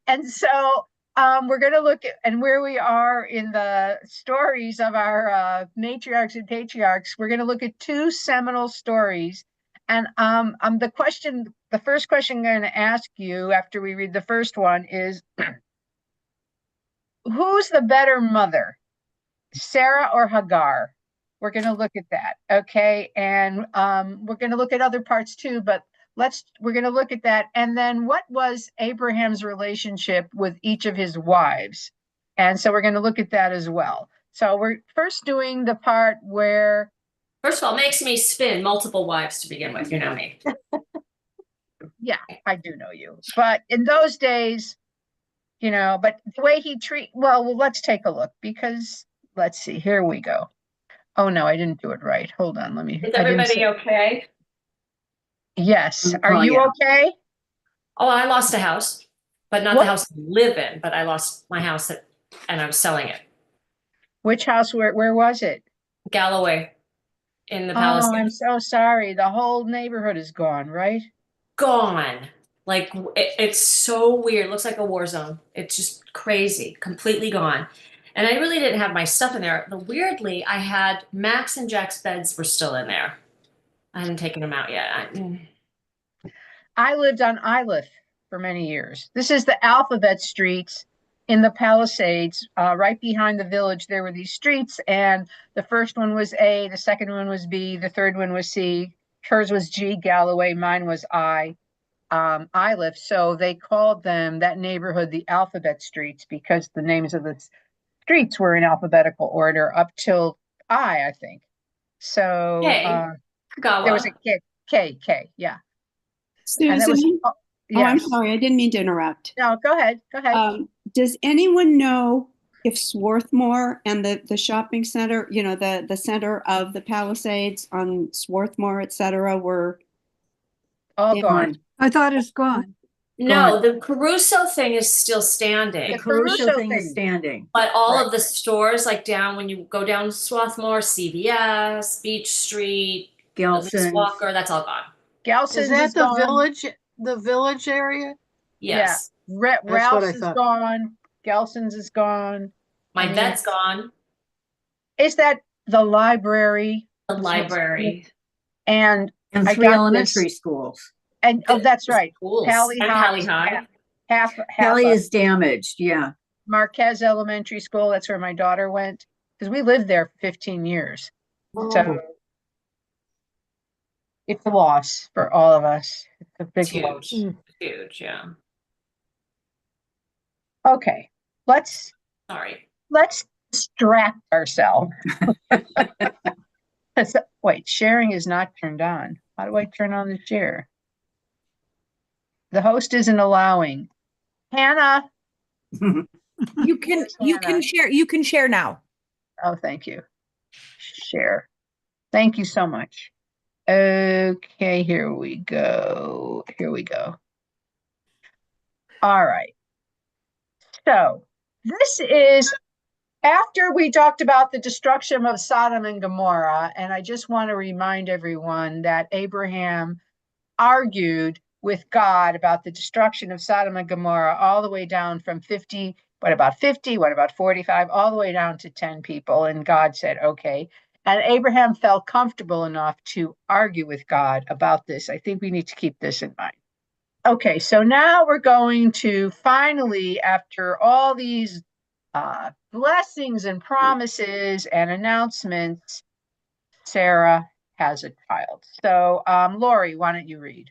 And so we're going to look at and where we are in the stories of our matriarchs and patriarchs. We're going to look at two seminal stories. And the first question I'm going to ask you after we read the first one is, who's the better mother, Sarah or Hagar? We're going to look at that. Okay. And we're going to look at other parts too, but we're going to look at that. And then what was Abraham's relationship with each of his wives? And so we're going to look at that as well. So we're first doing the part where. First of all, makes me spin multiple wives to begin with. You know me. Yeah, I do know you. But in those days, but the way he well, let's take a look because let's see, here we go. Oh no, I didn't do it right. Hold on, Is everybody okay? Yes. Are you okay? Oh, I lost a house, but not the house I live in, but I lost my house and I was selling it. Which house? Where was it? Galloway in the Palisades. Oh, I'm so sorry. The whole neighborhood is gone, right? Gone. Like it's so weird. It looks like a war zone. It's just crazy, completely gone. And I really didn't have my stuff in there. But weirdly, I had Max and Jack's beds were still in there. I hadn't taken them out yet. I lived on Iliff for many years. This is the alphabet streets in the Palisades. Right behind the village, there were these streets, and the first one was A, the second one was B, the third one was C. Hers was G, Galloway. Mine was I, Iliff. So they called that neighborhood the alphabet streets because the names of the streets were in alphabetical order up till I think. So there was a K, yeah. Susan, I'm sorry, I didn't mean to interrupt. No, go ahead. Does anyone know if Swarthmore and the shopping center, the center of the Palisades on Swarthmore, etc., were all gone? I thought it's gone. No, the Caruso thing is still standing. The Caruso thing is standing. But all of the stores, like when you go down Swarthmore, CVS, Beach Street, Gelson's, Walker, that's all gone. Gelson's is that the village area? Yes. Yeah. Ralph's is gone. Gelson's is gone. My vet's gone. Is that the library? The library. And 3 elementary schools. And that's right. Pally High. Pally is damaged, yeah. Marquez Elementary School, that's where my daughter went. Because we lived there for 15 years. Oh. So it's a loss for all of us. It's a big loss. Huge, yeah. Okay. Let's distract ourselves. Wait, sharing is not turned on. How do I turn on the share? The host isn't allowing. Hannah. You can share now. Oh, thank you. Share. Thank you so much. Okay, here we go. All right. So this is after we talked about the destruction of Sodom and Gomorrah, and I just want to remind everyone that Abraham argued with God about the destruction of Sodom and Gomorrah all the way down from 50, what about 50, what about 45, all the way down to 10 people. And God said, okay. And Abraham felt comfortable enough to argue with God about this. I think we need to keep this in mind. Okay, so now we're going to finally, after all these blessings and promises and announcements, Sarah has a child. So Lori, why don't you read?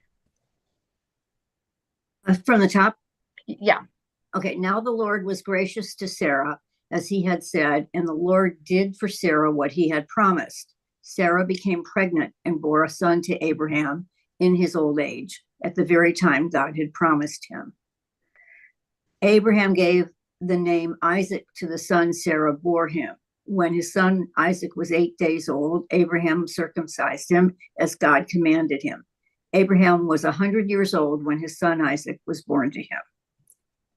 From the top? Yeah. Okay, now the Lord was gracious to Sarah, as he had said, and the Lord did for Sarah what he had promised. Sarah became pregnant and bore a son to Abraham in his old age, at the very time God had promised him. Abraham gave the name Isaac to the son Sarah bore him. When his son Isaac was 8 days old, Abraham circumcised him as God commanded him. Abraham was 100 years old when his son Isaac was born to him.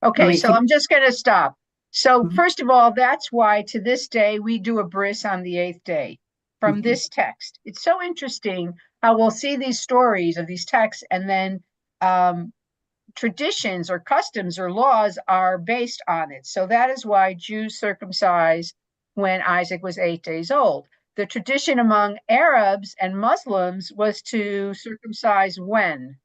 Okay, so I'm just going to stop. So first of all, that's why to this day we do a bris on the 8th day from this text. It's so interesting how we'll see these stories of these texts, and then traditions or customs or laws are based on it. So that is why Jews circumcised when Isaac was 8 days old. The tradition among Arabs and Muslims was to circumcise when?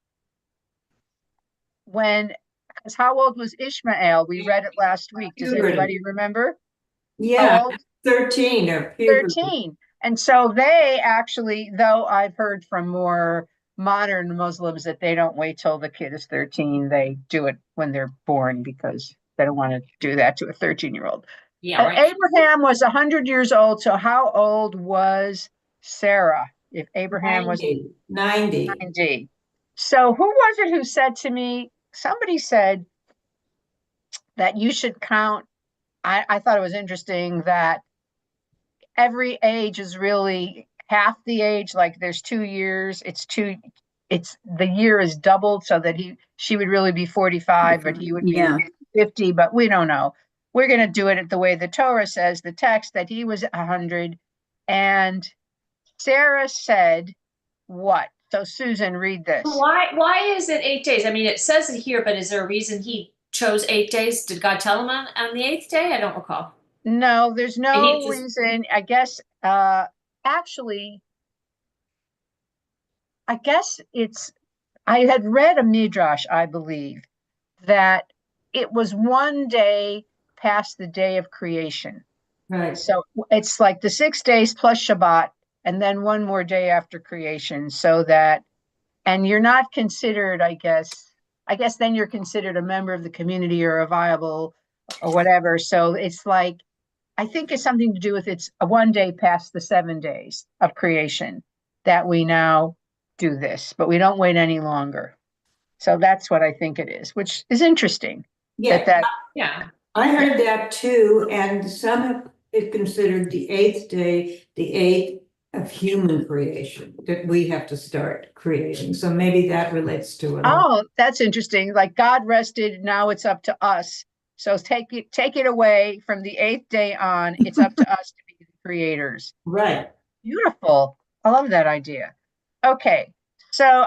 Because how old was Ishmael? We read it last week. Does Puberty. anybody remember? Yeah, How old? 13 or puberty. 13. And so they actually, though I've heard from more modern Muslims that they don't wait till the kid is 13, they do it when they're born because they don't want to do that to a 13-year-old. Yeah, right. Abraham was 100 years old. So how old was Sarah? If Abraham was 90. 90. So who was it who said to me, somebody said that you should count. I thought it was interesting that every age is really half the age. Like there's 2 years, it's the year is doubled so that she would really be 45, but he would be 50, but we don't know. We're going to do it the way the Torah says, the text, that he was 100. And Sarah said, what? So Susan, read this. Why is it 8 days? I mean, it says it here, but is there a reason he chose 8 days? Did God tell him on the 8th day? I don't recall. No, there's no just- reason. I guess, actually, I guess I had read a midrash, I believe, that it was one day past the day of creation. Right. So it's like the 6 days plus Shabbat, and then one more day after creation, so that, and you're not considered, I guess then you're considered a member of the community or a viable or whatever. So it's like, I think it's something to do with it's a one day past the 7 days of creation that we now do this, but we don't wait any longer. So that's what I think it is, which is interesting. Yeah, Yeah. I heard that too, and some have it considered the 8th day, the 8th of human creation, that we have to start creating. So maybe that relates to it. Oh, that's interesting. Like God rested, now it's up to us. So take it away from the 8th day on. It's up to us to be the creators. Right. Beautiful. I love that idea. Okay. So,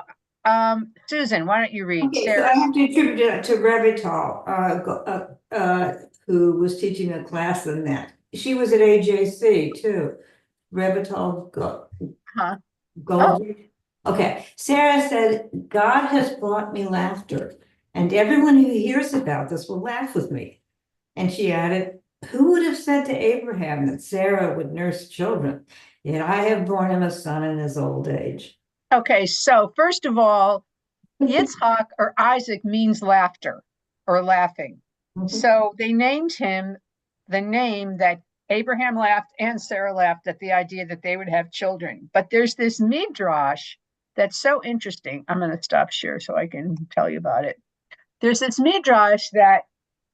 Susan, why don't you read? Okay, so Sarah. I have to attribute it to Revital, who was teaching a class on that. She was at AJC too. Revital Huh? Goldberg. Okay, Sarah said, God has brought me laughter, and everyone who hears about this will laugh with me. And she added, who would have said to Abraham that Sarah would nurse children? Yet I have borne him a son in his old age. Okay, so first of all, Yitzhak or Isaac means laughter or laughing. So they named him the name that Abraham laughed and Sarah laughed at the idea that they would have children. But there's this midrash that's so interesting. I'm going to stop share so I can tell you about it. There's this midrash that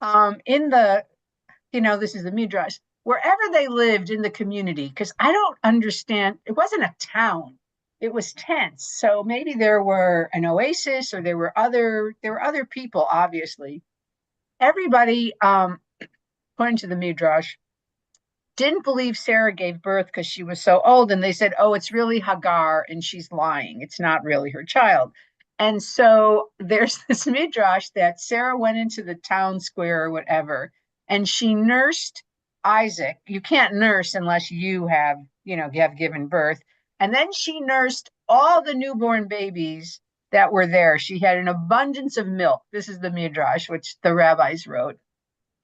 this is the midrash, wherever they lived in the community, because I don't understand, it wasn't a town. It was tents. So maybe there were an oasis or there were other people, obviously. Everybody, according to the midrash, didn't believe Sarah gave birth because she was so old. And they said, oh, it's really Hagar and she's lying. It's not really her child. And so there's this midrash that Sarah went into the town square or whatever, and she nursed Isaac. You can't nurse unless you have given birth. And then she nursed all the newborn babies that were there. She had an abundance of milk. This is the midrash, which the rabbis wrote.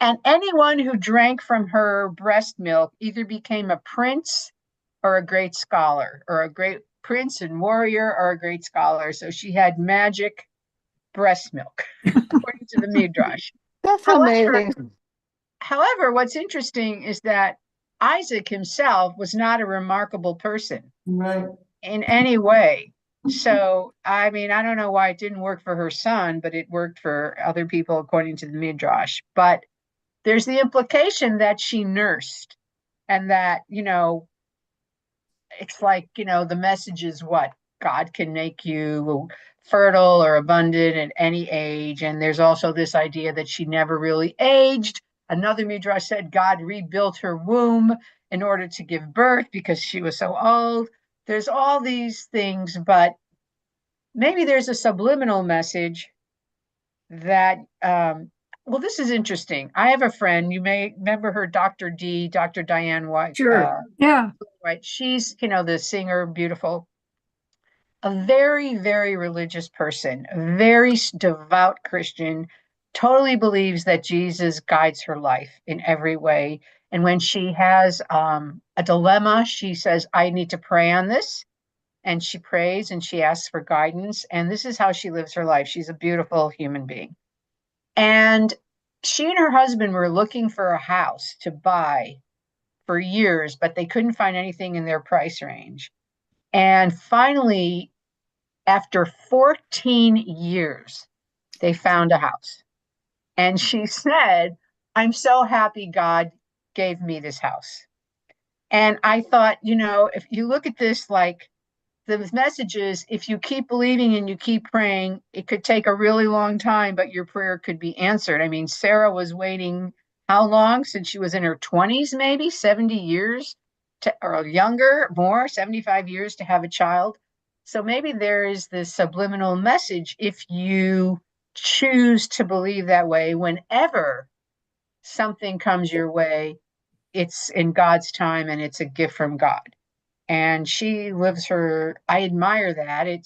And anyone who drank from her breast milk either became a prince or a great scholar, or a great prince and warrior or a great scholar. So she had magic breast milk, according to the midrash. That's amazing. However, what's interesting is that Isaac himself was not a remarkable person in any way. So, I mean, I don't know why it didn't work for her son, but it worked for other people, according to the midrash. But there's the implication that she nursed, and that, it's like, the message is what? God can make you fertile or abundant at any age. And there's also this idea that she never really aged. Another midrash said God rebuilt her womb in order to give birth because she was so old. There's all these things, but maybe there's a subliminal message that, well, this is interesting. I have a friend, you may remember her, Dr. D, Dr. Diane White. Sure. Yeah. Right. She's, the singer, beautiful, a very, very religious person, a very devout Christian, totally believes that Jesus guides her life in every way. And when she has a dilemma, she says, I need to pray on this. And she prays and she asks for guidance. And this is how she lives her life. She's a beautiful human being. And she and her husband were looking for a house to buy for years, but they couldn't find anything in their price range. And finally, after 14 years, they found a house. And she said, I'm so happy God gave me this house. And I thought, if you look at this, like the message is, if you keep believing and you keep praying, it could take a really long time, but your prayer could be answered. I mean, Sarah was waiting how long? Since she was in her 20s, maybe 70 years or younger, more, 75 years to have a child. So maybe there is this subliminal message if you choose to believe that way. Whenever something comes your way, it's in God's time and it's a gift from God. And she lives I admire that.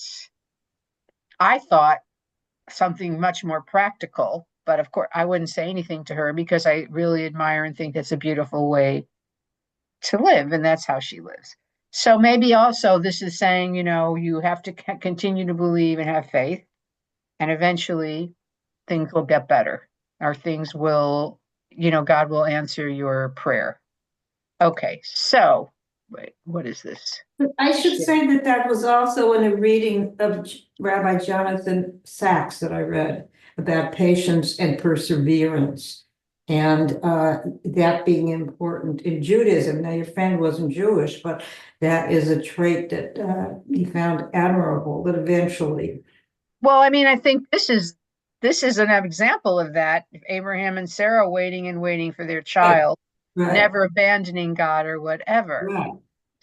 I thought something much more practical, but of course I wouldn't say anything to her because I really admire and think that's a beautiful way to live. And that's how she lives. So maybe also this is saying, you have to continue to believe and have faith, and eventually things will get better, or things will, God will answer your prayer. Okay, so wait, what is this? I should say that was also in a reading of Rabbi Jonathan Sachs that I read about patience and perseverance. And that being important in Judaism. Now, your friend wasn't Jewish, but that is a trait that he found admirable, but eventually. Well, I mean, I think this is an example of that. Abraham and Sarah waiting and waiting for their child, Right. never abandoning God or whatever. Right.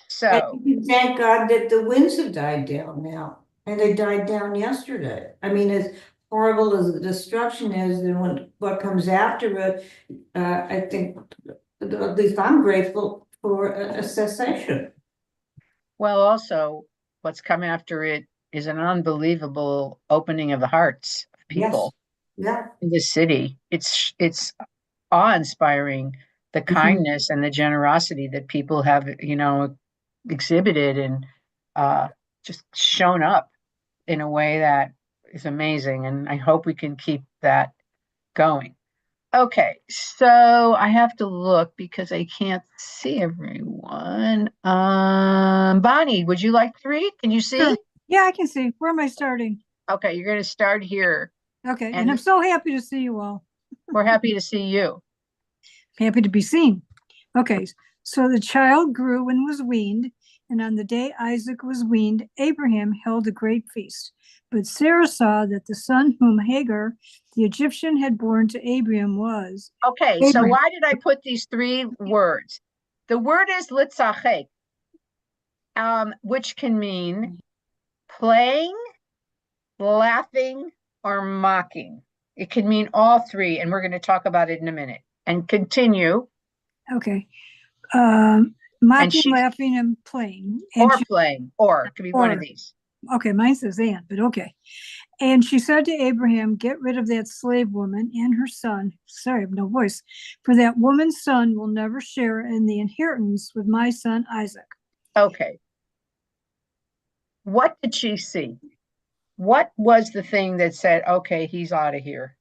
So thank God that the winds have died down now, and they died down yesterday. I mean, as horrible as the destruction is, then what comes after it, I think, at least I'm grateful for a cessation. well, also what's come after it is an unbelievable opening of the hearts of people in the city. It's awe-inspiring, the kindness and the generosity that people have, exhibited and just shown up in a way that is amazing. And I hope we can keep that going. Okay, so I have to look because I can't see everyone. Bonnie, would you like to read? Can you see? Sure. Yeah, I can see. Where am I starting? Okay, you're going to start here. Okay, and I'm so happy to see you all. We're happy to see you. Happy to be seen. Okay, so the child grew and was weaned, and on the day Isaac was weaned, Abraham held a great feast. But Sarah saw that the son whom Hagar, the Egyptian, had born to Abraham was. Okay, Abraham. So why did I put these three words? The word is litzachek, which can mean playing, laughing, or mocking. It can mean all three, and we're going to talk about it in a minute. And continue. Okay. Mocking, laughing, and playing. And playing, or it could be one of these. Okay, mine says and, but okay. And she said to Abraham, get rid of that slave woman and her son. Sorry, I have no voice. For that woman's son will never share in the inheritance with my son Isaac. Okay. What did she see? What was the thing that said, okay, he's out of here.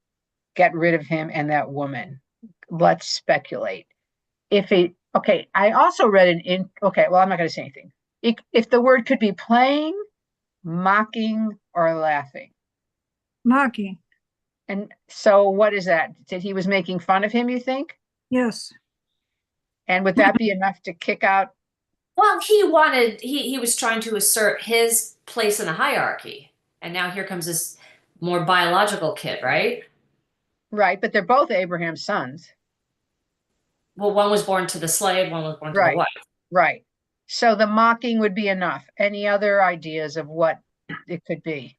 Get rid of him and that woman. Let's speculate. I also read okay, well, I'm not going to say anything. If the word could be playing, mocking, or laughing. Mocking. And so what is that? Did he was making fun of him, you think? Yes. And would that be enough to kick out? Well, he was trying to assert his place in the hierarchy. And now here comes this more biological kid, right? Right, but they're both Abraham's sons. Well, one was born to the slave, one was born to the wife. Right. So the mocking would be enough. Any other ideas of what it could be?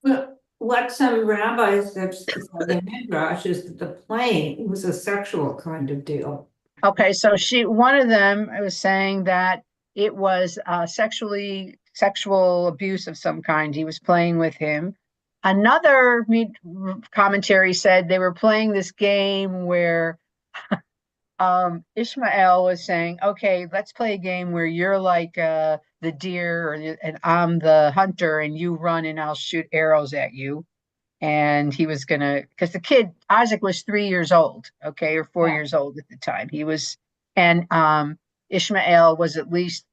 Well, what some rabbis have said in Midrash is that the playing was a sexual kind of deal. Okay, so one of them was saying that it was sexual abuse of some kind. He was playing with him. Another commentary said they were playing this game where Ishmael was saying, okay, let's play a game where you're like the deer and I'm the hunter and you run and I'll shoot arrows at you. And he was because the kid, Isaac, was 3 years old, okay, or 4 years old at the time. And Ishmael was at least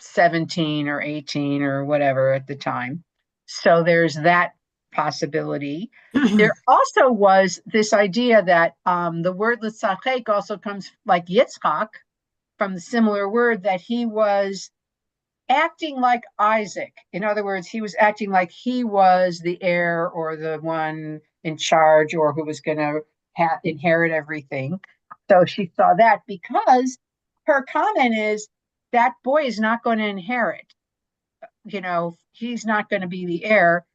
17 or 18 or whatever at the time. So there's that possibility. There also was this idea that the word Litzachek also comes like Yitzchak from the similar word, that he was acting like Isaac. In other words, he was acting like he was the heir or the one in charge or who was going to inherit everything. So she saw that because her comment is that boy is not going to inherit. He's not going to be the heir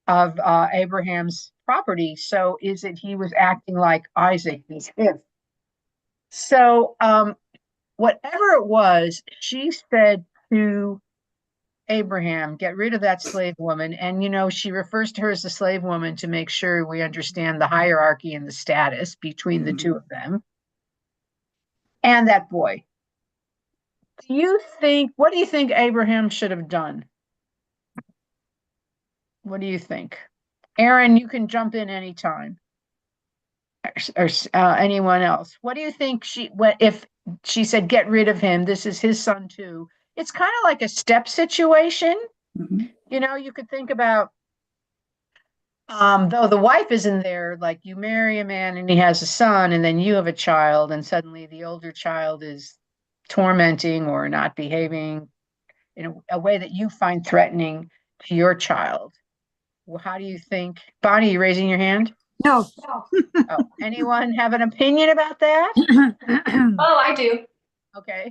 of Abraham's property. So is it he was acting like Isaac is him? So whatever it was, she said to Abraham, get rid of that slave woman. And, she refers to her as a slave woman to make sure we understand the hierarchy and the status between the two of them. And that boy. What do you think Abraham should have done? What do you think? Aaron, you can jump in anytime. Or anyone else. What do you think if she said, get rid of him, this is his son too? It's kind of like a step situation. Mhm. You could think about, though the wife isn't there, like you marry a man and he has a son and then you have a child and suddenly the older child is tormenting or not behaving in a way that you find threatening to your child. Well, how do you think? Bonnie, you raising your hand? No. Oh, anyone have an opinion about that? Oh, I do. Okay.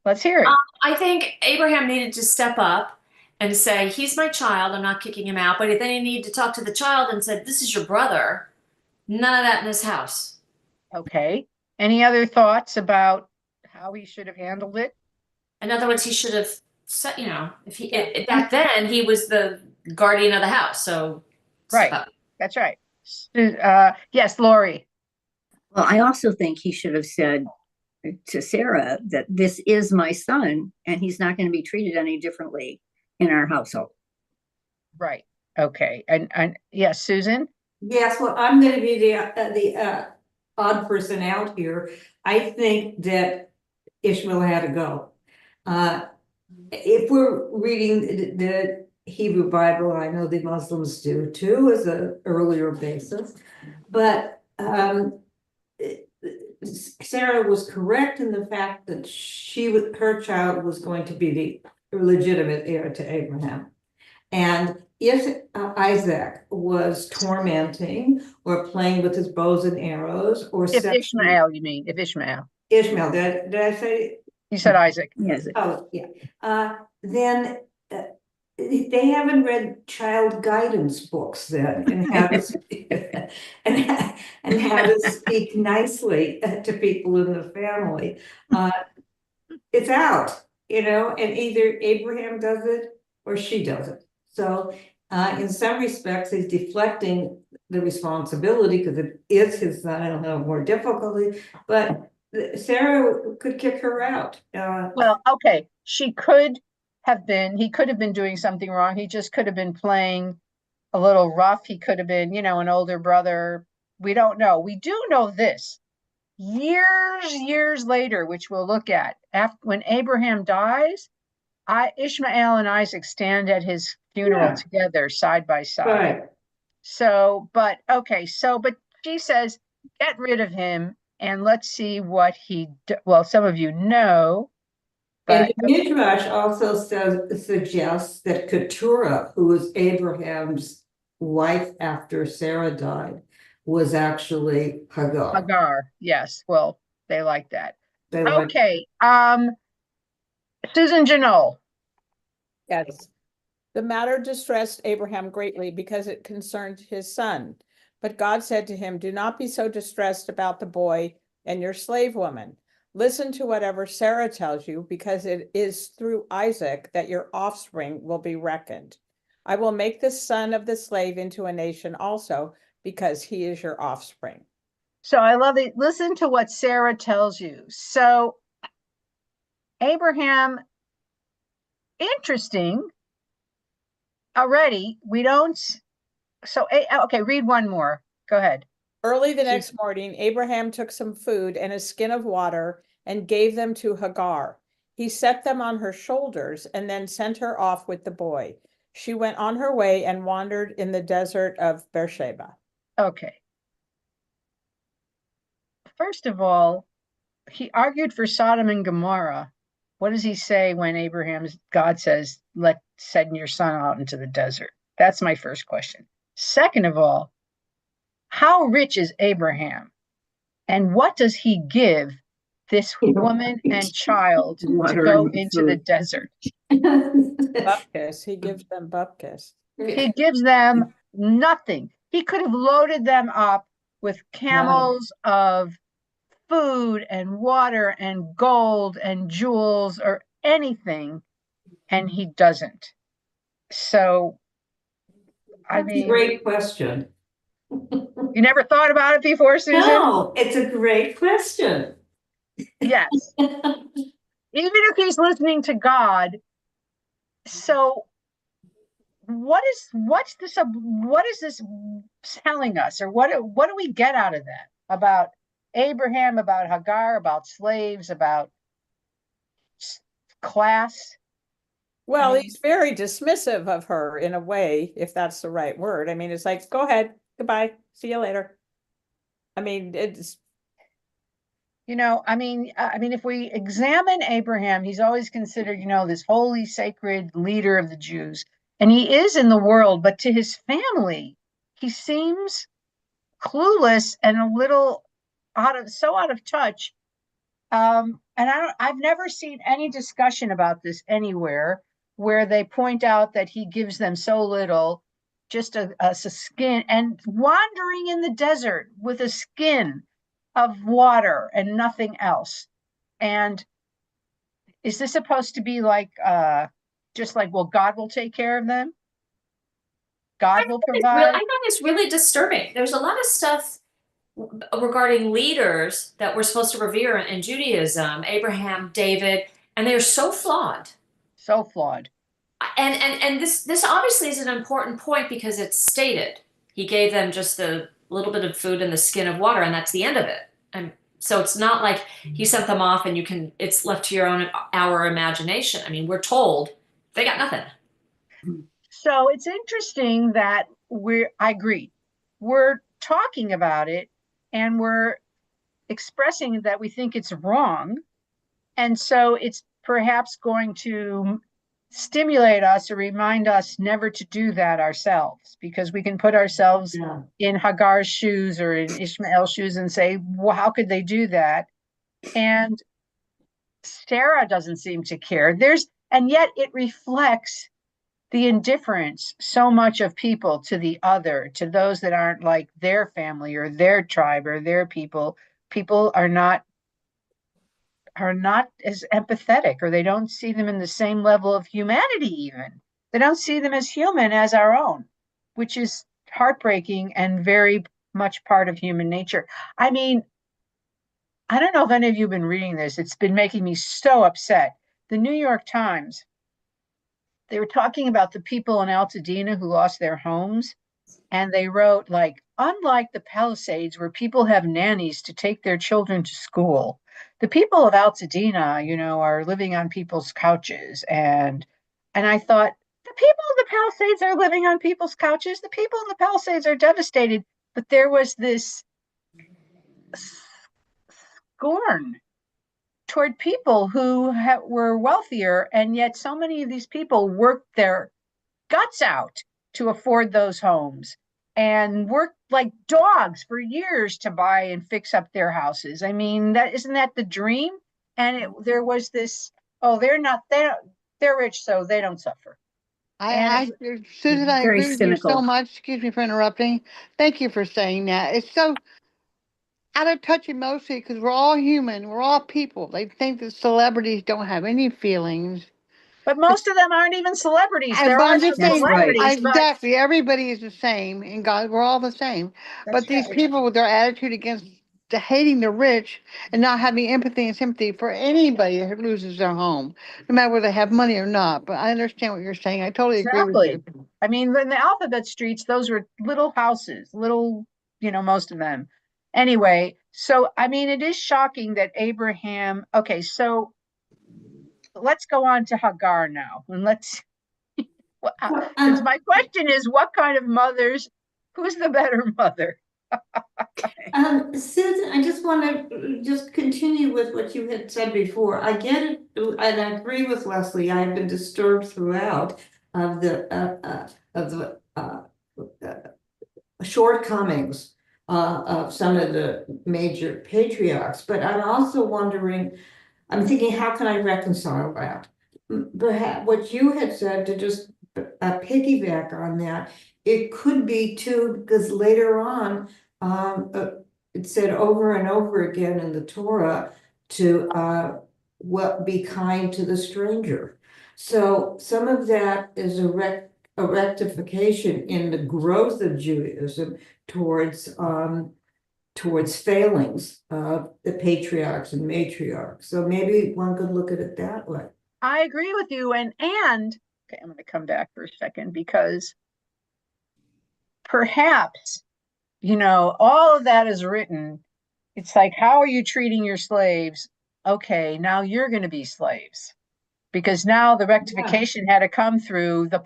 Let's hear it. I think Abraham needed to step up and say, he's my child, I'm not kicking him out. But then he needed to talk to the child and said, this is your brother. None of that in this house. Okay. Any other thoughts about how he should have handled it? In other words, he should have said, back then he was the guardian of the house. So Right. That's right. Yes, Lori. Well, I also think he should have said to Sarah that this is my son and he's not going to be treated any differently in our household. Right. Okay. And yes, Susan? Yes, well, I'm going to be the odd person out here. I think that Ishmael had to go. If we're reading the Hebrew Bible, I know the Muslims do too, as an earlier basis, but Sarah was correct in the fact that her child was going to be the legitimate heir to Abraham. And if Isaac was tormenting or playing with his bows and arrows, or If Ishmael, you mean? If Ishmael. Ishmael, did I say? You said Isaac. Yes. Oh, yeah. Then they haven't read child guidance books then, and how to and how to speak nicely to people in the family. It's out, and either Abraham does it or she does it. So in some respects, he's deflecting the responsibility because it is his son. I don't know, more difficulty, but Sarah could kick her out. Well, okay. He could have been doing something wrong. He just could have been playing a little rough. He could have been, an older brother. We don't know. We do know this. Years later, which we'll look at, when Abraham dies, Ishmael and Isaac stand at his funeral together, side by side. Right. So, but she says, get rid of him and let's see what well, some of you know. And the Midrash also suggests that Keturah, who was Abraham's wife after Sarah died, was actually Hagar. Hagar, yes. Well, they like that. Okay. Susan Janol. Yes. The matter distressed Abraham greatly because it concerned his son. But God said to him, "Do not be so distressed about the boy and your slave woman. Listen to whatever Sarah tells you, because it is through Isaac that your offspring will be reckoned. I will make the son of the slave into a nation also, because he is your offspring." So I love it. Listen to what Sarah tells you. So Abraham, interesting. Already, we don't. So, okay, read one more. Go ahead. Early the next morning, Abraham took some food and a skin of water and gave them to Hagar. He set them on her shoulders and then sent her off with the boy. She went on her way and wandered in the desert of Beersheba. Okay. First of all, he argued for Sodom and Gomorrah. What does he say when God says, send your son out into the desert? That's my first question. Second of all, how rich is Abraham? And what does he give this woman and child to go into the desert? Bupkis. He gives them bupkis. He gives them nothing. He could have loaded them up with camels of food and water and gold and jewels or anything, and he doesn't. So, I mean, great question. You never thought about it before, Susan? No, it's a great question. Yes. Even if he's listening to God, so what is this telling us, or what do we get out of that about Abraham, about Hagar, about slaves, about class? Well, he's very dismissive of her in a way, if that's the right word. I mean, it's like, go ahead, goodbye, see you later. I mean, it's. I mean, if we examine Abraham, he's always considered, this holy, sacred leader of the Jews. And he is in the world, but to his family, he seems clueless and a little out of touch. And I've never seen any discussion about this anywhere where they point out that he gives them so little, just a skin, and wandering in the desert with a skin of water and nothing else. And is this supposed to be like, just like, well, God will take care of them? God will provide? I think it's really disturbing. There's a lot of stuff regarding leaders that we're supposed to revere in Judaism, Abraham, David, and they're so flawed. So flawed. And this obviously is an important point because it's stated. He gave them just a little bit of food and the skin of water, and that's the end of it. And so it's not like he sent them off and it's left to our imagination. I mean, we're told they got nothing. So it's interesting that I agree. We're talking about it and we're expressing that we think it's wrong. And so it's perhaps going to stimulate us or remind us never to do that ourselves, because we can put ourselves in Hagar's shoes or in Ishmael's shoes and say, well, how could they do that? And Sarah doesn't seem to care. And yet it reflects the indifference so much of people to the other, to those that aren't like their family or their tribe or their people. People are not as empathetic, or they don't see them in the same level of humanity. Even they don't see them as human as our own, which is heartbreaking and very much part of human nature. I mean, I don't know if any of you have been reading this. It's been making me so upset. The New York Times, they were talking about the people in Altadena who lost their homes. And they wrote, like, unlike the Palisades where people have nannies to take their children to school, the people of Altadena, are living on people's couches. And I thought, the people of the Palisades are living on people's couches. The people in the Palisades are devastated. But there was this scorn toward people who were wealthier. And yet so many of these people worked their guts out to afford those homes and worked like dogs for years to buy and fix up their houses. I mean, isn't that the dream? And there was this, they're rich, so they don't suffer. Susan, I Very agree with you so cynical. much. Excuse me for interrupting. Thank you for saying that. It's so out of touch emotionally because we're all human. We're all people. They think that celebrities don't have any feelings. But most of them aren't even celebrities. There But are I'm some just saying, right. celebrities, but exactly, everybody is the same in God. We're all the same. that's But these right. people with their attitude against the hating the rich and not having empathy and sympathy for anybody who loses their home, no matter whether they have money or not. But I understand what you're saying. I totally agree with you. Exactly. I mean, in the alphabet streets, those were little houses, little, most of them. Anyway, so I mean, it is shocking that Abraham. Okay, so let's go on to Hagar now, and let's. So, Because my question is, what kind of mothers? Who's the better mother? Susan, I just want to just continue with what you had said before. I get it, and I agree with Leslie. I have been disturbed throughout of the shortcomings of some of the major patriarchs. But I'm also wondering, I'm thinking, how can I reconcile that? Perhaps what you had said to just piggyback on that, it could be too, because later on, it said over and over again in the Torah to be kind to the stranger. So some of that is a rectification in the growth of Judaism towards failings of the patriarchs and matriarchs. So maybe one could look at it that way. I agree with you, and okay, I'm going to come back for a second because perhaps all of that is written. It's like, how are you treating your slaves? Okay, now you're going to be slaves because now the rectification had to come through the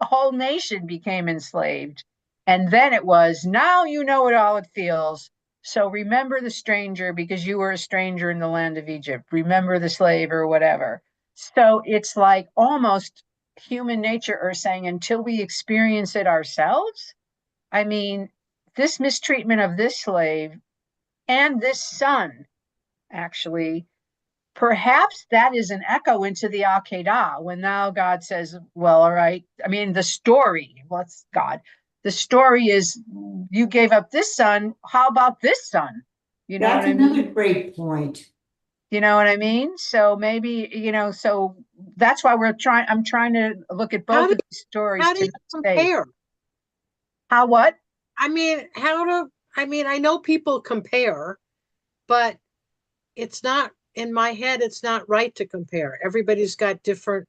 whole nation became enslaved. And then it was, now you know what all it feels. So remember the stranger because you were a stranger in the land of Egypt. Remember the slave or whatever. So it's like almost human nature are saying until we experience it ourselves. I mean, this mistreatment of this slave and this son, actually, perhaps that is an echo into the Al-Qaeda when now God says, well, all right. I mean, the story, what's God? The story is you gave up this son. How about this son? You know That's what I another mean? great point. You know what I mean? So maybe, so that's why I'm trying to look at both of these stories How do to you say compare? how what? I mean, I know people compare, but it's not in my head, it's not right to compare. Everybody's got different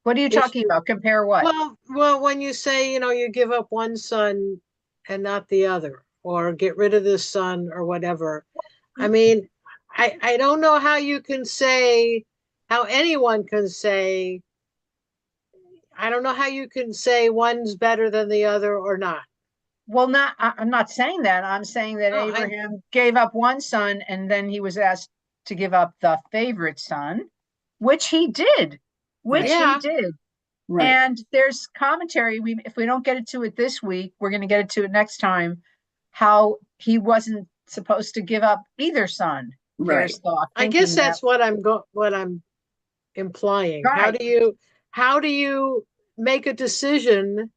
What are you talking issues. about? Compare what? Well, when you say, you give up one son and not the other, or get rid of this son or whatever. I mean, I don't know how you can say, how anyone can say, I don't know how you can say one's better than the other or not. Well, I'm not saying that. I'm saying that No, Abraham gave up one son and then he was asked to give up the favorite son, which he did, Yeah. Right. And there's commentary. If we don't get to it this week, we're going to get to it next time. How he wasn't supposed to give up either son. Right. There's thought. I guess that's what I'm implying. Right. How do you make a decision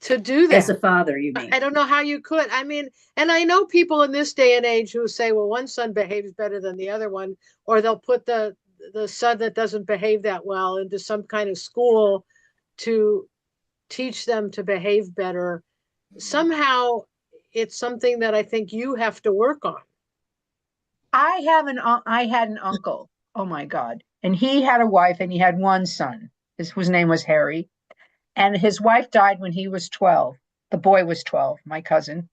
to do that? As a father, you mean? I don't know how you could. I mean, and I know people in this day and age who say, well, one son behaves better than the other one, or they'll put the son that doesn't behave that well into some kind of school to teach them to behave better. Somehow it's something that I think you have to work on. I had an uncle. Oh my God. And he had a wife and he had one son, whose name was Harry. And his wife died when he was 12. The boy was 12, my cousin.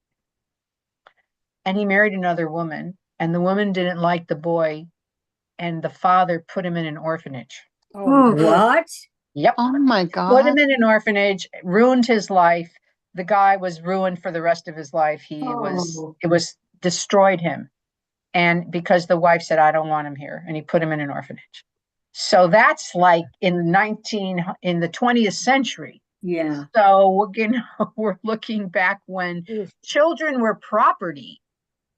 And he married another woman. And the woman didn't like the boy. And the father put him in an orphanage. Oh, What? Yep. Oh my Put him God. in an orphanage, ruined his life. The guy was ruined for the rest of his life. It was destroyed him. And because the wife said, I don't want him here. And he put him in an orphanage. So that's like in the 20th century. Yeah. So we're looking back when children were property.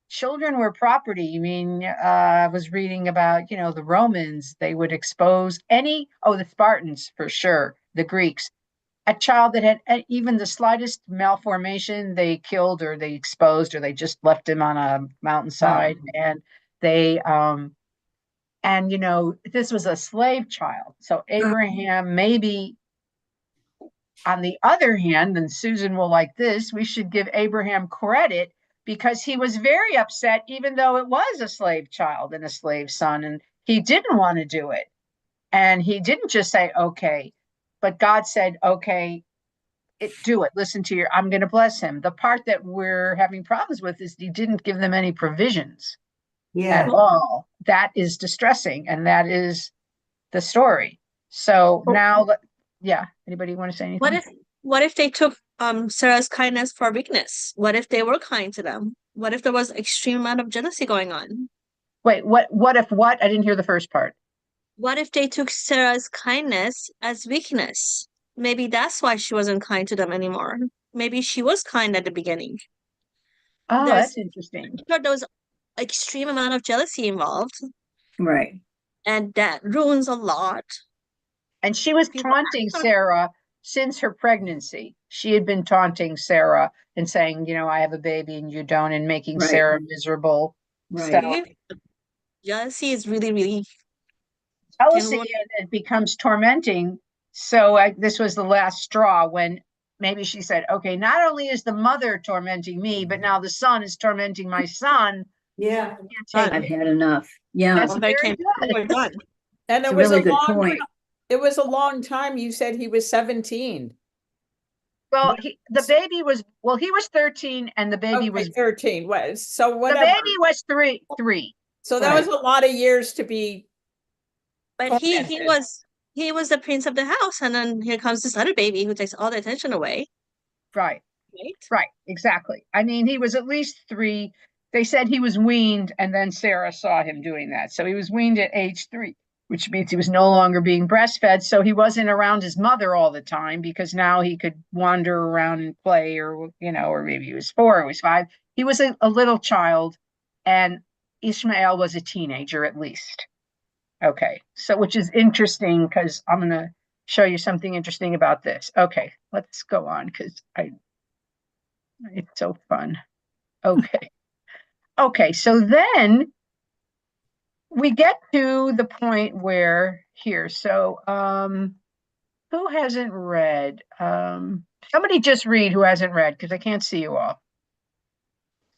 children were property. I mean, I was reading about, the Romans, they would expose the Spartans for sure, the Greeks, a child that had even the slightest malformation, they killed or they exposed or they just left him on a mountainside. And they, this was a slave child. So Abraham, maybe on the other hand, and Susan will like this, we should give Abraham credit because he was very upset, even though it was a slave child and a slave son, and he didn't want to do it. And he didn't just say, okay, but God said, okay, do it. Listen to I'm going to bless him. The part that we're having problems with is he didn't give them any provisions at all. That is distressing. And that is the story. So now, anybody want to say anything? What if they took Sarah's kindness for weakness? What if they were kind to them? What if there was extreme amount of jealousy going on? Wait, what if what? I didn't hear the first part. What if they took Sarah's kindness as weakness? Maybe that's why she wasn't kind to them anymore. Maybe she was kind at the beginning. Oh, that's interesting. There was extreme amount of jealousy involved. Right. And that ruins a lot. And she was taunting Sarah since her pregnancy. She had been taunting Sarah and saying, I have a baby and you don't, and making Sarah miserable. Right. So, jealousy is really, really jealousy, and it becomes tormenting. So this was the last straw when maybe she said, okay, not only is the mother tormenting me, but now the son is tormenting my son. Yeah. I've had enough. Yeah. That's very good. Done. And it It's a was really a good long point. It was a long time. You said he was 17. Well, he was 13 and the baby was 13. So whatever. The baby was three. So that was a lot of years to be. But he was the prince of the house, and then here comes this other baby who takes all the attention away. Right. Exactly. I mean, he was at least 3. They said he was weaned, and then Sarah saw him doing that. So he was weaned at age 3, which means he was no longer being breastfed. So he wasn't around his mother all the time because now he could wander around and play, or maybe he was 4, or he was 5. He was a little child, and Ishmael was a teenager at least. Okay, so which is interesting because I'm going to show you something interesting about this. Okay, let's go on because it's so fun. Okay. Okay, so then we get to the point where here. So who hasn't read? Somebody just read who hasn't read because I can't see you all.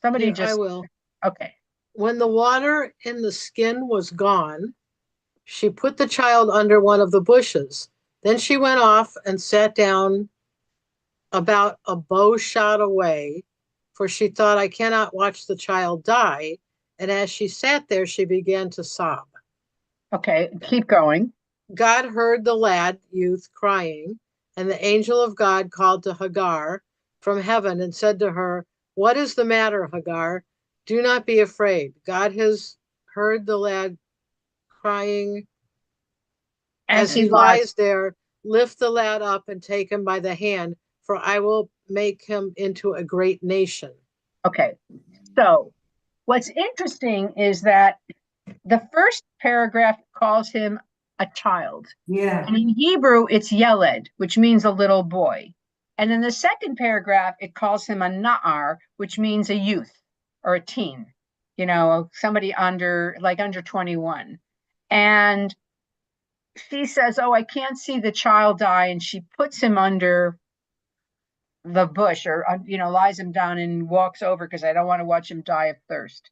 Somebody I will. Okay. When the water in the skin was gone, she put the child under one of the bushes. Then she went off and sat down about a bow shot away, for she thought, I cannot watch the child die. And as she sat there, she began to sob. Okay, keep going. God heard the youth crying, and the angel of God called to Hagar from heaven and said to her, what is the matter, Hagar? Do not be afraid. God has heard the lad crying. As he lies there, lift the lad up and take him by the hand, for I will make him into a great nation. Okay, so what's interesting is that the first paragraph calls him a child. Yeah. And in Hebrew, it's Yeled, which means a little boy. And in the second paragraph, it calls him a Na'ar, which means a youth or a teen, somebody under 21. And she says, oh, I can't see the child die. And she puts him under the bush or, lies him down and walks over because I don't want to watch him die of thirst.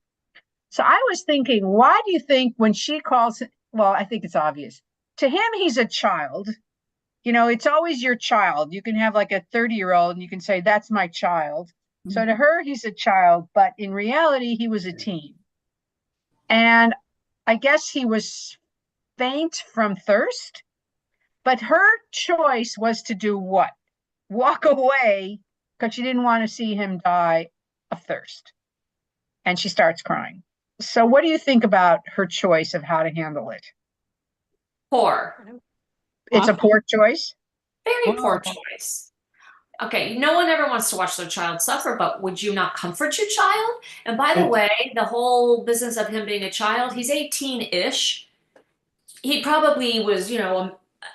So I was thinking, why do you think when she calls him, well, I think it's obvious. To him, he's a child. It's always your child. You can have like a 30-year-old and you can say, that's my child. Mm-hmm. So to her, he's a child, but in reality, he was a teen. And I guess he was faint from thirst, but her choice was to do what? Walk away because she didn't want to see him die of thirst. And she starts crying. So what do you think about her choice of how to handle it? Poor. It's a poor choice? Very poor choice. okay, no one ever wants to watch their child suffer, but would you not comfort your child? And by the Right. way, the whole business of him being a child, he's 18-ish. He probably was,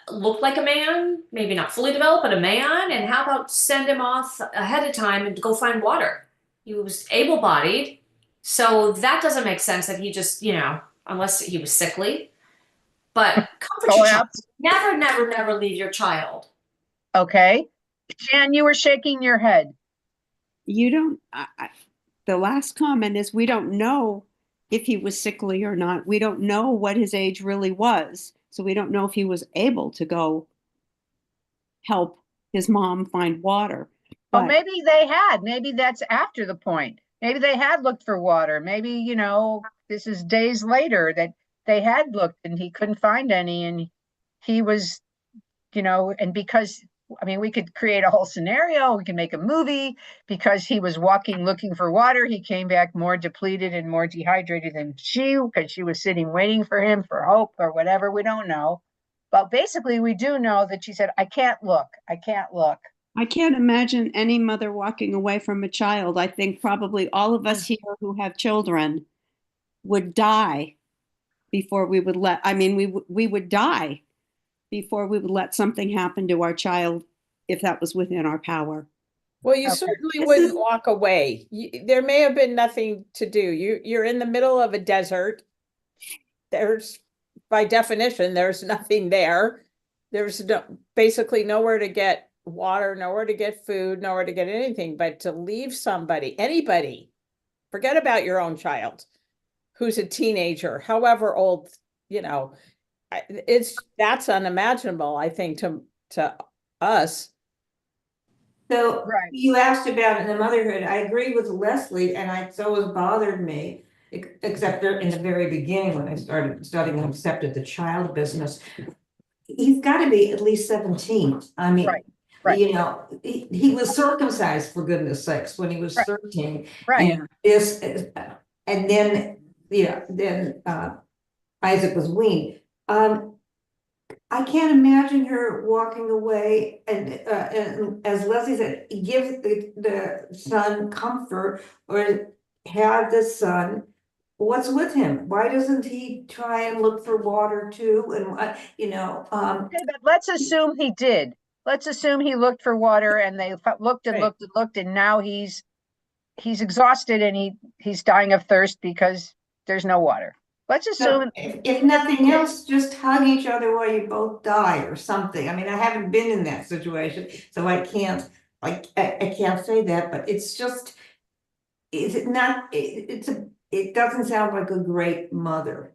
looked like a man, maybe not fully developed, but a man. And how about send him off ahead of time and go find water? He was able-bodied. So that doesn't make sense that he just, unless he was sickly. But comfort your child. Perhaps. Never, never, never leave your child. Okay. Jan, you were shaking your head. You don't, the last comment is we don't know if he was sickly or not. We don't know what his age really was. So we don't know if he was able to go help his mom find water. Well, But maybe they had. Maybe that's after the point. Maybe they had looked for water. Maybe, this is days later that they had looked and he couldn't find any. And he was, and because, we could create a whole scenario. We can make a movie because he was walking looking for water. He came back more depleted and more dehydrated than because she was sitting waiting for him for hope or whatever. We don't know. But basically, we do know that she said, I can't look. I can't look. I can't imagine any mother walking away from a child. I think probably all of us here who have children would die before we would we would die before we would let something happen to our child if that was within our power. Well, you Okay. certainly wouldn't walk away. There may have been nothing to do. You're in the middle of a desert. There's, by definition, there's nothing there. There's basically nowhere to get water, nowhere to get food, nowhere to get anything. But to leave somebody, anybody, forget about your own child, who's a teenager, however old, that's unimaginable, I think, to us. So Right. you asked about in the motherhood. I agree with Leslie, and it's always bothered me, except in the very beginning when I started studying and accepted the child business. He's got to be at least 17. I mean, Right. he was circumcised, for goodness sakes, when he was 13. Right. And then Isaac was weaned. I can't imagine her walking away and as Leslie said, give the son comfort or have the son. What's with him? Why doesn't he try and look for water too? And Okay, but let's assume he did. Let's assume he looked for water and they looked and Right. looked and looked, and now he's exhausted and he's dying of thirst because there's no water. Let's so assume if nothing else, just hug each other while you both die or something. I mean, I haven't been in that situation, so I can't say that, but it's just, is it not, it doesn't sound like a great mother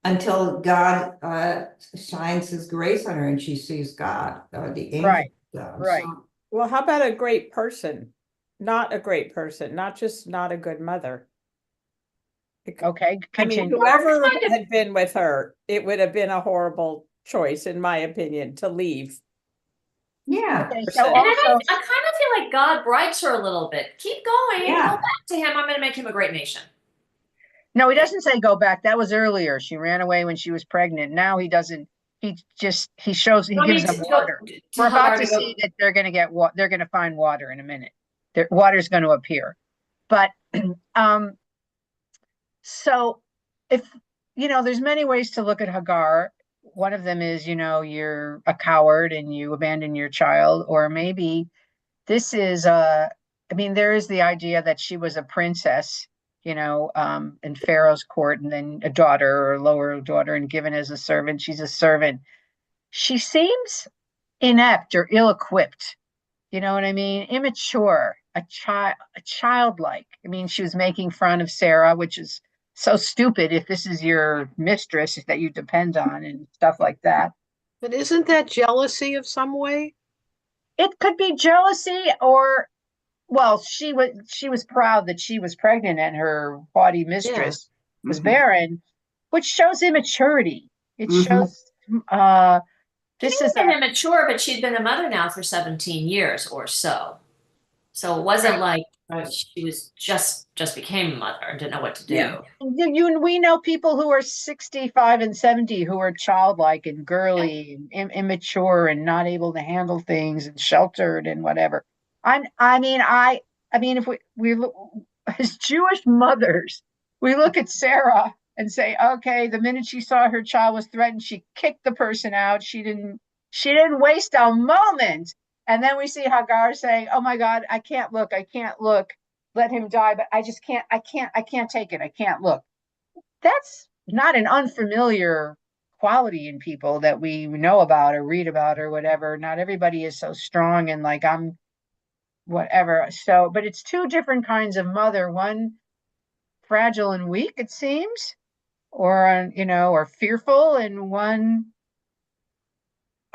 until God shines his grace on her and she sees God, the angel Right, of God. right. So, Well, how about a great person? Not a great person, not just not a good mother. Okay, I mean, continue. whoever had been with her, it would have been a horrible choice, in my opinion, to leave. yeah. Okay, And so And I also, kind of feel like God bribes her a little bit. Keep going. Yeah. Go back to him. I'm going to make him a great nation. no, he doesn't say go back. That was earlier. She ran away when she was pregnant. Now he doesn't. He gives them water. We're about to see that they're going to get they're going to find water in a minute. Water's going to appear. But so if there's many ways to look at Hagar. One of them is, you're a coward and you abandon your child, or maybe this is there is the idea that she was a princess, in Pharaoh's court, and then a daughter or lower daughter and given as a servant. She's a servant. She seems inept or ill-equipped. You know what I mean? Immature, a childlike. She was making fun of Sarah, which is so stupid if this is your mistress that you depend on and stuff like that. But isn't that jealousy of some way? It could be jealousy, or she was proud that she was pregnant and her haughty mistress was barren, which shows immaturity. It shows She was immature, but she'd been a mother now for 17 years or so. So it wasn't like she was just became a mother and didn't know what to do. Yeah. We know people who are 65 and 70 who are childlike and girly and immature and not able to handle things and sheltered and whatever. I mean, if we look as Jewish mothers, we look at Sarah and say, okay, the minute she saw her child was threatened, she kicked the person out. She didn't waste a moment. And then we see Hagar saying, oh my God, I can't look, let him die, but I can't take it, I can't look. That's not an unfamiliar quality in people that we know about or read about or whatever. Not everybody is so strong and like I'm whatever. So, but it's two different kinds of mother, one fragile and weak, it seems, or or fearful, and one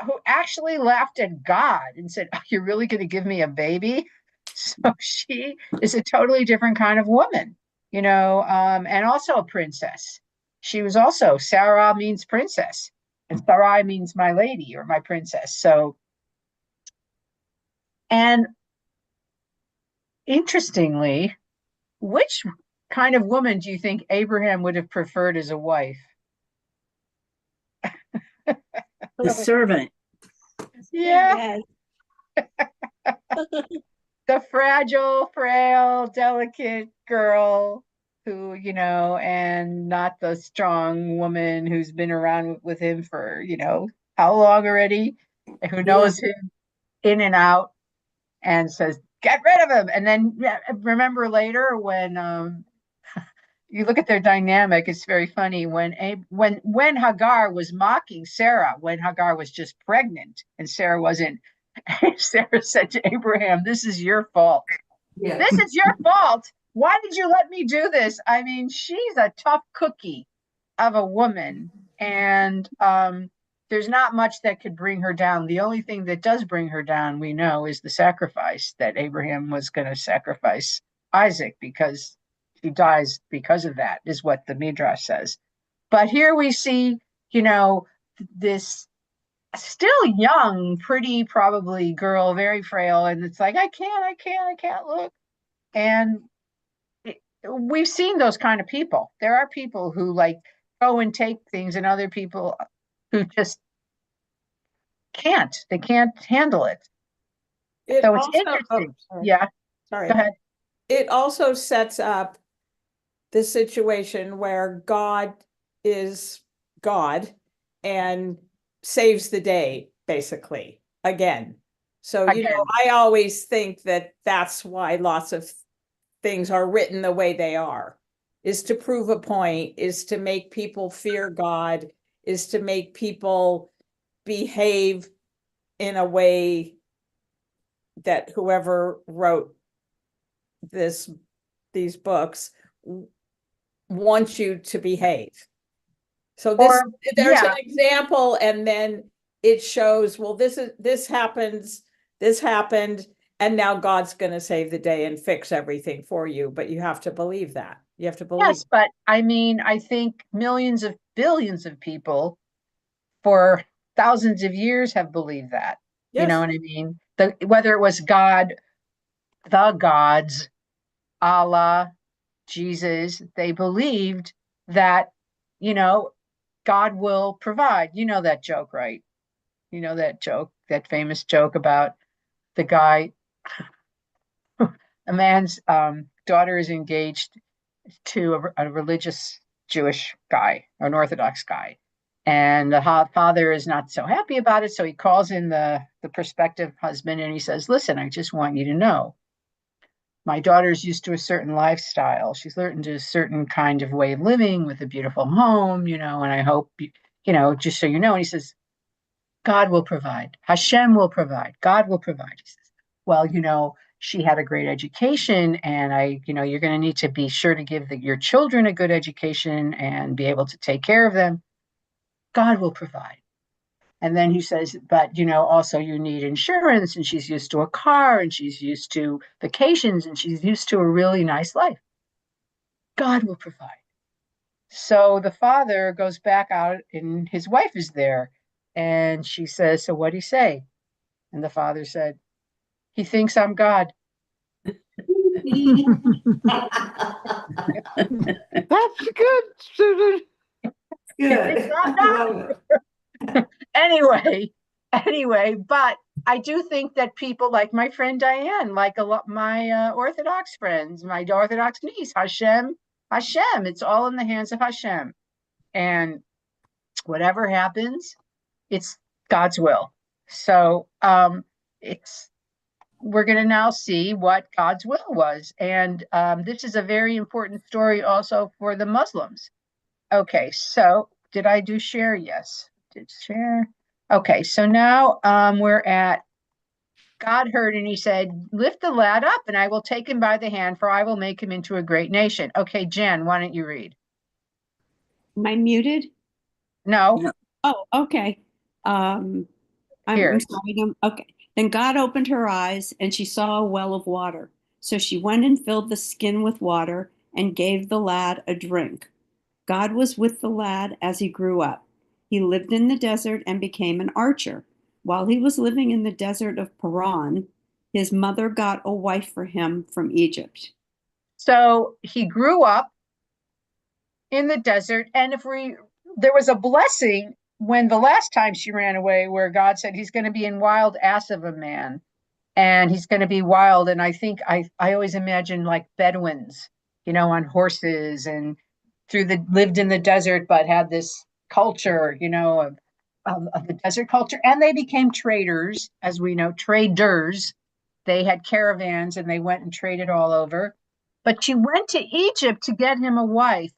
who actually laughed at God and said, "Oh, you're really going to give me a baby?" So she is a totally different kind of woman, and also a princess. She was also, Sarah means princess, and Sarai means my lady or my princess. So, and interestingly, which kind of woman do you think Abraham would have preferred as a wife? The servant. Yeah. The fragile, frail, delicate girl who, and not the strong woman who's been around with him for, how long already, and who knows him in and out and says, get rid of him. And then remember later when you look at their dynamic, it's very funny when Hagar was mocking Sarah, when Hagar was just pregnant and Sarah wasn't. Sarah said to Abraham, this is your fault. Yeah. This is your fault. Why did you let me do this? I mean, she's a tough cookie of a woman, and there's not much that could bring her down. The only thing that does bring her down, we know, is the sacrifice that Abraham was going to sacrifice Isaac, because he dies because of that, is what the Midrash says. But here we see, this still young, pretty probably girl, very frail, and it's like, I can't look. And we've seen those kind of people. There are people who like go and take things, and other people who just they can't handle it. So it's interesting. Yeah. Sorry. Go ahead. It also sets up the situation where God is God and saves the day, basically, again. So, I always think that that's why lots of things are written the way they are, is to prove a point, is to make people fear God, is to make people behave in a way that whoever wrote these books wants you to behave. So there's an example, and then it shows, well, this happened, and now God's going to save the day and fix everything for you. But you have to believe that. You have to believe. Yes, but I mean, I think millions of billions of people for thousands of years have believed that. Yes. You know what I mean? Whether it was God, the gods, Allah, Jesus, they believed that, God will provide. You know that joke, right? You know that joke, that famous joke about the guy, a man's daughter is engaged to a religious Jewish guy, or an Orthodox guy. And the father is not so happy about it. So he calls in the prospective husband and he says, listen, I just want you to know, my daughter's used to a certain lifestyle. She's learned to a certain kind of way of living with a beautiful home, and I hope, just so you know. And he says, God will provide. Hashem will provide. God will provide. He says, well, she had a great education, and you're going to need to be sure to give your children a good education and be able to take care of them. God will provide. And then he says, but, also you need insurance, and she's used to a car, and she's used to vacations, and she's used to a really nice life. God will provide. So the father goes back out, and his wife is there, and she says, so what'd he say? And the father said, he thinks I'm God. That's good, Susan. Good. Anyway, but I do think that people like my friend Diane, like a lot my Orthodox friends, my Orthodox niece, Hashem, it's all in the hands of Hashem. And whatever happens, it's God's will. So we're going to now see what God's will was. And this is a very important story also for the Muslims. Okay, so did I do share? Yes, did share. Okay, so now we're at God heard and he said, lift the lad up and I will take him by the hand, for I will make him into a great nation. Okay, Jen, why don't you read? Am I muted? No. No. Oh, okay. I'm Here. sorry. Okay. Then God opened her eyes and she saw a well of water. So she went and filled the skin with water and gave the lad a drink. God was with the lad as he grew up. He lived in the desert and became an archer. While he was living in the desert of Paran, his mother got a wife for him from Egypt. So he grew up in the desert. And there was a blessing when the last time she ran away, where God said he's going to be in wild ass of a man and he's going to be wild. And I think I always imagine like Bedouins, on horses and lived in the desert, but had this culture, of the desert culture. And they became traders, as we know, traders. They had caravans and they went and traded all over. But she went to Egypt to get him a wife,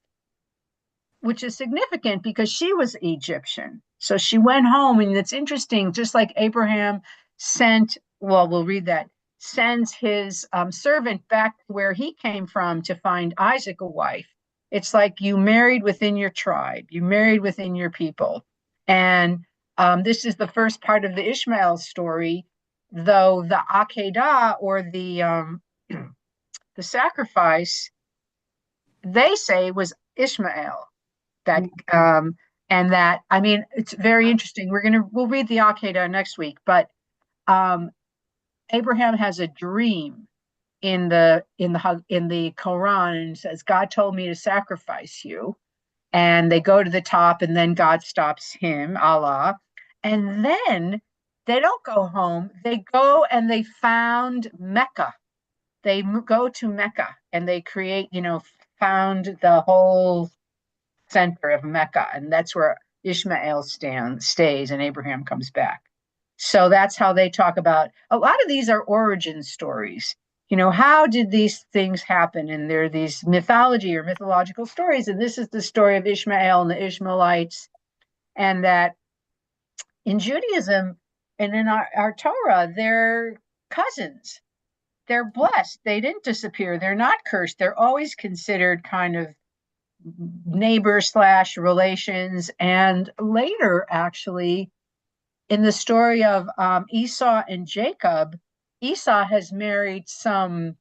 which is significant because she was Egyptian. So she went home, and it's interesting, just like Abraham we'll read that, sends his servant back to where he came from to find Isaac a wife. It's like you married within your tribe, you married within your people. And this is the first part of the Ishmael story, though the Akedah, or the sacrifice, they say was Ishmael. That and that, I mean, it's very interesting. We'll read the Akedah next week, but Abraham has a dream in the Quran, and says, God told me to sacrifice you. And they go to the top, and then God stops him, Allah. And then they don't go home. They go and they found Mecca. They go to Mecca and they create, found the whole center of Mecca. And that's where Ishmael stays and Abraham comes back. So that's how they talk about, a lot of these are origin stories. How did these things happen? And they're these mythology or mythological stories. And this is the story of Ishmael and the Ishmaelites. And that in Judaism and in our Torah, they're cousins. They're blessed. They didn't disappear. They're not cursed. They're always considered kind of neighbor/relations. And later, actually, in the story of Esau and Jacob, Esau has married some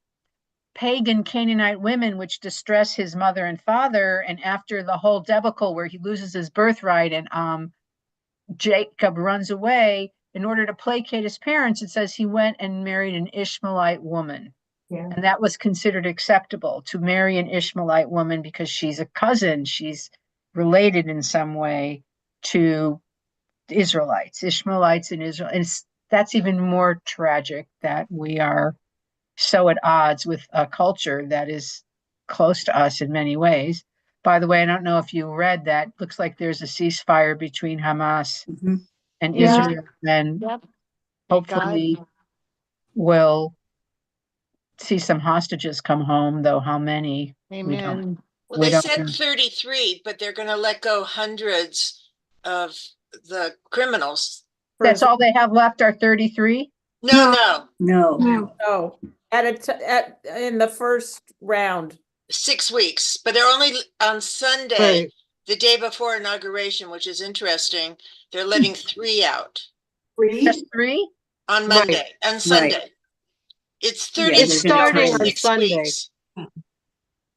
pagan Canaanite women, which distress his mother and father. And after the whole debacle where he loses his birthright and Jacob runs away, in order to placate his parents, it says he went and married an Ishmaelite woman. Yeah. And that was considered acceptable, to marry an Ishmaelite woman because she's a cousin. She's related in some way to Israelites, Ishmaelites in Israel. And that's even more tragic, that we are so at odds with a culture that is close to us in many ways. By the way, I don't know if you read that. Looks like there's a ceasefire between Hamas and Israel, and hopefully we'll see some hostages come home, though how many? Amen. Well, they said 33, but they're going to let go hundreds of the criminals. That's all they have left are 33? No. In the first round. 6 weeks, but they're only on Sunday, the day before inauguration, which is interesting. They're letting 3 out. Just 3? On Monday and Sunday. Right. It's 33 It's starting over on 6 Sunday. weeks.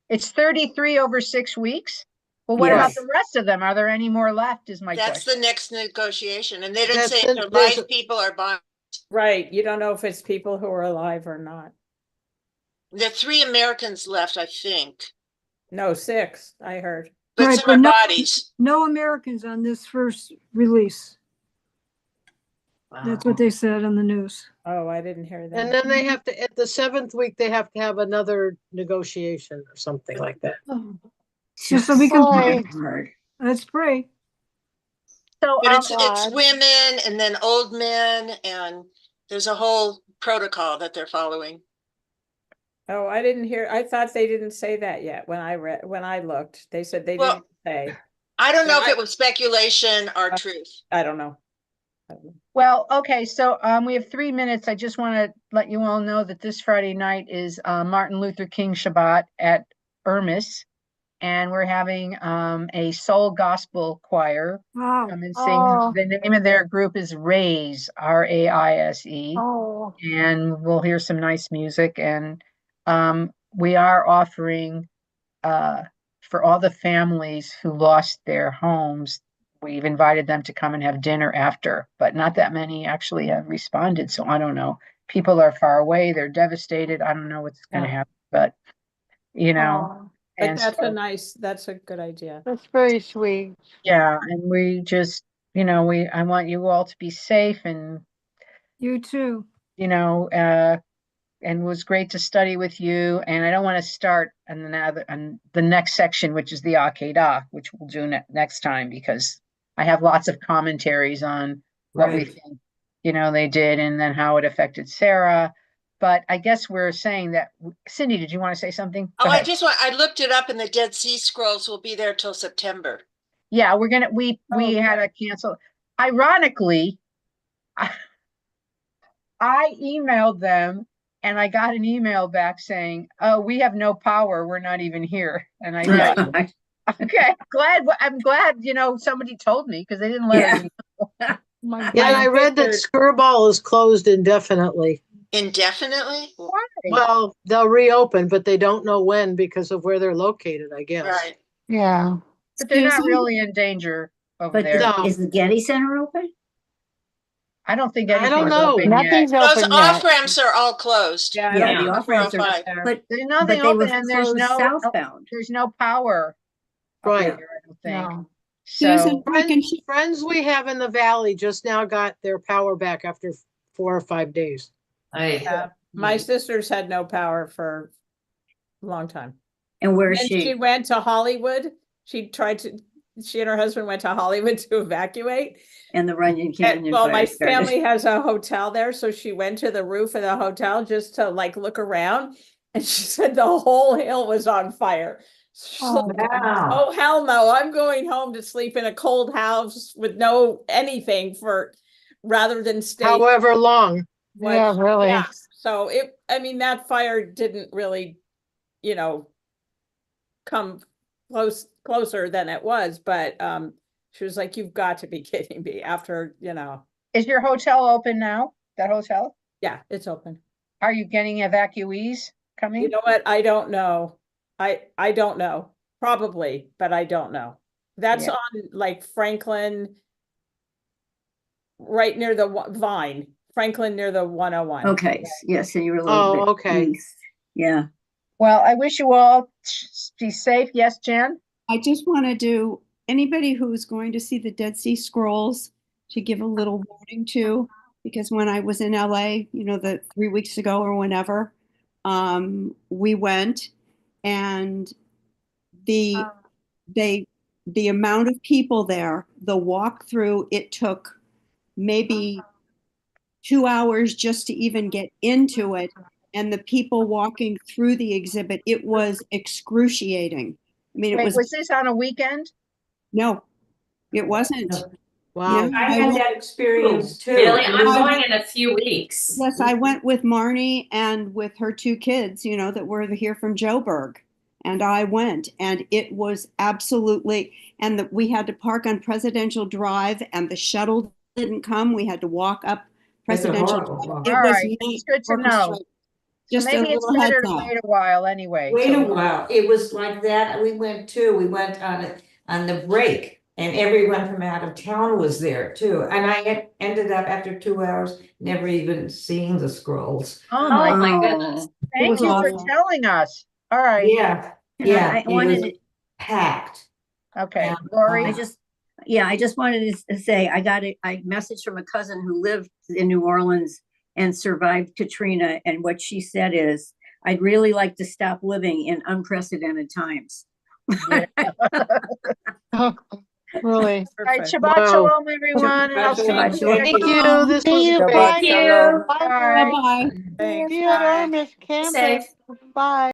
It's 33 over 6 weeks? Well, what about the rest of them? Are there any more left, is my question. That's the next negotiation. And they don't That's say it. if they're live people or bonds. Right. You don't know if it's people who are alive or not. There are 3 Americans left, I think. No, 6, I heard. But Right, some are bodies. No Americans on this first release. That's what they said on the news. Oh, I didn't hear that. And then they have to, at the 7th week, they have to have another negotiation or something like that. Just so we can Boy. pray. Let's pray. So, But it's God. women and then old men, and there's a whole protocol that they're following. Oh, I didn't hear. I thought they didn't say that yet when I looked. They said they Well, didn't say. I don't know if I- it was speculation or truth. I don't know. well, okay, so we have 3 minutes. I just want to let you all know that this Friday night is Martin Luther King Shabbat at Irmis, and we're having a soul gospel choir Wow. come and sing. Oh. The name of their group is Raise, Raise, Oh. and we'll hear some nice music. And we are offering for all the families who lost their homes, we've invited them to come and have dinner after, but not that many actually have responded. So I don't know. People are far away. They're devastated. I don't know what's going to happen, but you know, Oh. But and that's a good idea. That's very sweet. yeah, and we just, I want you all to be safe, and You too. and it was great to study with you. And I don't want to start on the next section, which is the Akedah, which we'll do next time, because I have lots of commentaries on what we think, they did, and then how it affected Sarah. But I guess we're saying that, Cindy, did you want to say something? Go Oh, ahead. I looked it up, and the Dead Sea Scrolls will be there till September. Yeah, we had to cancel. Ironically, I emailed them, and I got an email back saying, "Oh, we have no power. We're not even here." And I said, "Okay, I'm glad, somebody told me, because they didn't let us know." My Yeah, and I read that Skirball is closed indefinitely. Indefinitely? Why? Well, they'll reopen, but they don't know when because of where they're located, I guess. Right. Yeah. But they're not Excuse me? really in danger over But there. No. is the Getty Center open? I don't think I don't anything's know. open yet. Nothing's Those open off yet. ramps are all closed. Yeah, I Yeah, don't the know. off-ramps are, 405. but, There's but nothing they were open, and there's closed no southbound. there's no power up Right. there, I don't think. No. Susan, So I can Friends we have in the valley just now got their power back after 4 or 5 days. My sisters had no power for a long time. And where is And she? she went to Hollywood. She and her husband went to Hollywood to evacuate. And the Runyon And, Canyon well, fire my started. family has a hotel there, so she went to the roof of the hotel just to look around, and she said the whole hill was on fire. She's like, Wow. oh hell no, I'm going home to sleep in a cold house with no anything rather than stay. However long. Yeah, really. Yeah. So that fire didn't really, come closer than it was, but she was like, you've got to be kidding me after, is your hotel open now? That hotel? yeah, it's open. Are you getting evacuees coming? You know what? I don't know. I don't know. Probably, but I don't know. That's Yeah. on Franklin, right near the Vine, Franklin near the 101. Okay, yes, so you were a little bit okay. east. Yeah. Well, I wish you all be safe. Yes, Jen? I just want to do anybody who's going to see the Dead Sea Scrolls to give a little warning to, because when I was in LA, the 3 weeks ago or whenever, we went, and the amount of people there, the walk through, it took maybe 2 hours just to even get into it. And the people walking through the exhibit, it was excruciating. I mean, Wait, it was this on a weekend? no, it wasn't. Wow. Yeah, I had that experience too. Really? I'm I- going in a few weeks. Yes, I went with Marnie and with her 2 kids, that were here from Joburg. And I went, and it was absolutely, and we had to park on Presidential Drive, and the shuttle didn't come. We had to walk up It's a Presidential horrible Drive. walk. It All was right, not it's good to know. orchestrated. Just So maybe a it's little better heads to up. wait a while anyway. Wait a So- while. It was like that. We went on the break, and everyone from out of town was there too. And I had ended up after 2 hours never even seeing the scrolls. Oh Oh my, my goodness. thank was you for awful. telling us. All right. Yeah, yeah. I It wanted was to- packed. Okay, Yeah, Lori? I Yeah, I just wanted to say I got a message from a cousin who lived in New Orleans and survived Katrina. And what she said is, I'd really like to stop living in unprecedented times. Oh, really? All right, Perfect. Shabbat Wow. Shalom, everyone. And I'll see you Shabbat shalom. next Thank week. you. This was See you. great. Bye. Thank you. Bye. Bye. Bye-bye. Thanks. Theodore, Bye. Miss Be Campbell. safe. Bye.